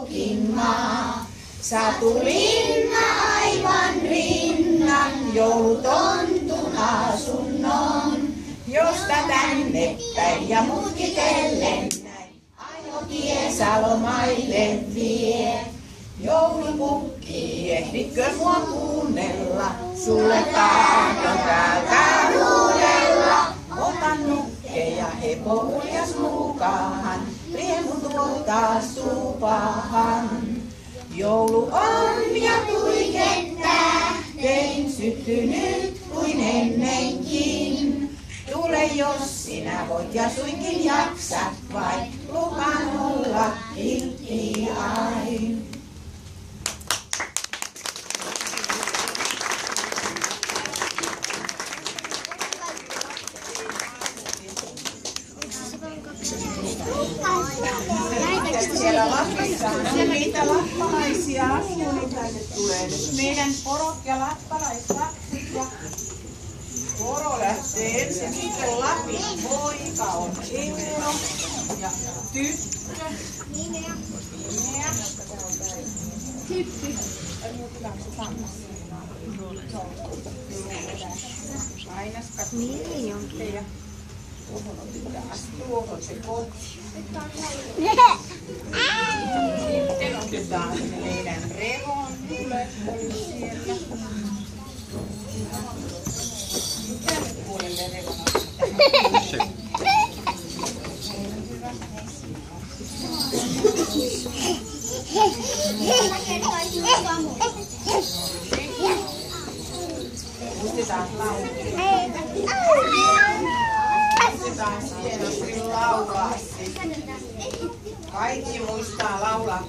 muukin maa. Satu linna aivan rinnan, joulutontun asunnon, josta tänne päin ja mutkitellen näin. Ajotie Salomaille vie. Joulupukki, ehditkö mua kuunnella? Sulle tahdon täältä huudella. Ota nukke ja hepo uljas mukaan, riemu tuottaa suupahan. Joulu on ja tuikettää, tein syttynyt kuin ennenkin. Tule jos sinä voit ja suinkin jaksat vain, lupaan olla kiltti aina. Siellä Lappissa on niitä lappalaisia asuu, niin tänne tulee nyt meidän porot ja lappalaislapset. Ja poro lähtee ensin, sitten Lapin poika on Eero ja tyttö. Minä. Tyttö. Ainaskat. Niin onkin. Ja tuohon otetaan, tuohon se koti. Sitten otetaan meidän revon tulet siellä. Tälle puolelle revon otetaan. Muistetaan laulaa. Muistetaan hienosti laulaa. Kaikki muistaa laulaa.